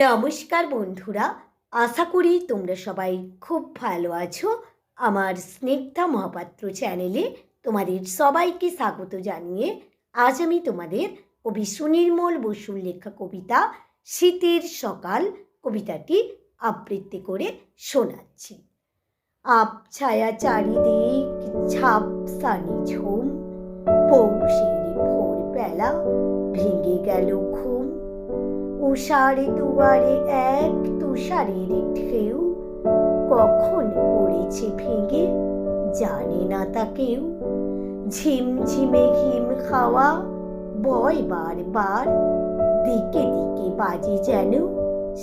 নমস্কার বন্ধুরা, আশা করি তোমরা সবাই খুব ভালো আছো। আমার স্নিগ্ধা মহাপাত্র চ্যানেলে তোমাদের সবাইকে স্বাগত জানিয়ে আজ আমি তোমাদের কবি সুনির্মল বসুর লেখা কবিতা শীতের সকাল কবিতাটি আবৃত্তি করে শোনাচ্ছি। আবছায়া চারিদিক ঝাপসানি ঝুম, পৌষের ভোরবেলা ভেঙে গেল ঘুম। উষারে দুয়ারে এক তুষারের ঢেউ, কখন পড়েছে ভেঙে জানে না তা কেউ। ঝিমঝিমে হিম খাওয়া বয় বারবার, দিকে দিকে বাজে যেন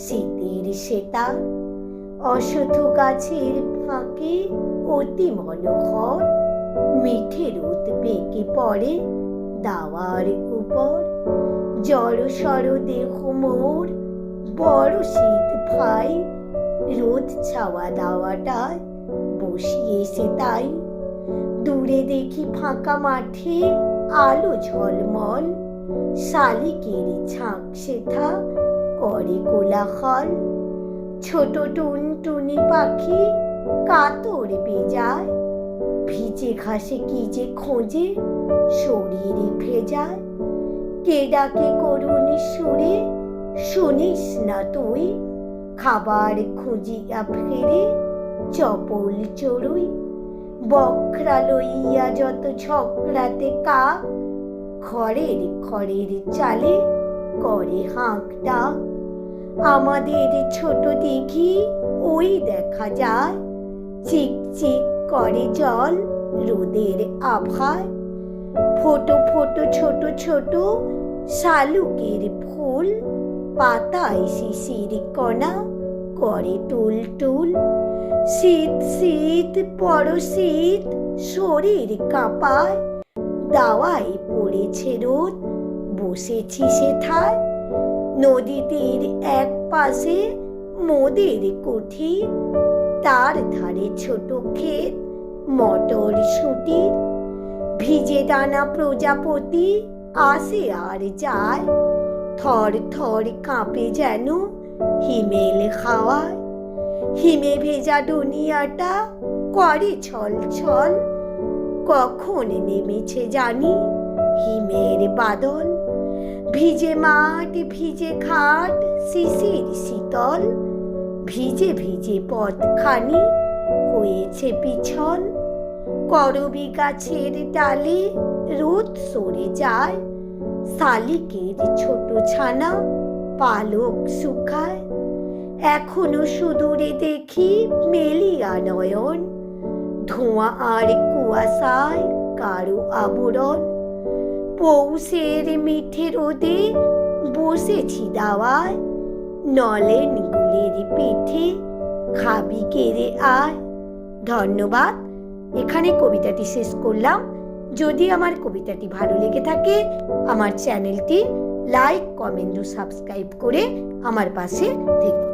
শীতের সেতার। অশ্বত্থ গাছের ফাঁকে অতি মনোহর, মিঠে রোদ বেঁকে পড়ে দাওয়ার উপর। জড়সড় দেহ মোর বড় শীত ভাই, রোদ ছাওয়া দাওয়াটায় বসিয়েছে তাই। দূরে দেখি ফাঁকা মাঠে আলো ঝলমল, শালিকের ঝাঁক সেথা করে কোলাহল। ছোট টুনটুনি পাখি কাতর বেজায়, ভিজে ঘাসে কি যে খোঁজে শরীরে ভেজায়। কে ডাকে করুণ সুরে শুনিস না তুই, খাবার খুঁজিয়া ফেরে চপল চড়ুই। বকরা লইয়া যত ঝগড়াতে কাক, খড়ের খড়ের চালে করে হাঁক ডাক। আমাদের ছোট দিঘি ওই দেখা যায়, চিকচিক করে জল রোদের আভায়। ফোটো ফোটো ছোট ছোট শালুকের ফুল, পাতায় শিশির কণা করে টুল টুল। শীত শীত বড় শীত শরীর কাঁপায়, দাওয়ায় পড়েছে রোদ বসেছি সেথায়। নদী তীর এক পাশে মোদের কুঠির, তার ধারে ছোট ক্ষেত মটর শুটির। ভিজে দানা প্রজাপতি আসে আর যায়, থর থর কাঁপে যেন হিমেল হাওয়ায়। হিমে ভেজা দুনিয়াটা করে ছল ছল, কখন নেমেছে জানি হিমের বাদল। ভিজে মাঠ ভিজে ঘাট শিশির শীতল, ভিজে ভিজে পথখানি হয়েছে পিছল। করবি গাছের ডালে রোদ সরে যায়, শালিকের ছোট ছানা পালক শুকায়। এখনো সুদূরে দেখি মেলিয়া নয়ন, ধোঁয়া আর কুয়াশায় কারো আবরণ। পৌষের মিঠে রোদে বসেছি দাওয়ায়, নলেন গুলের পিঠে খাবি কেড়ে আয়। ধন্যবাদ। এখানে কবিতাটি শেষ করলাম। যদি আমার কবিতাটি ভালো লেগে থাকে আমার চ্যানেলটি লাইক, কমেন্ট ও সাবস্ক্রাইব করে আমার পাশে থেকো।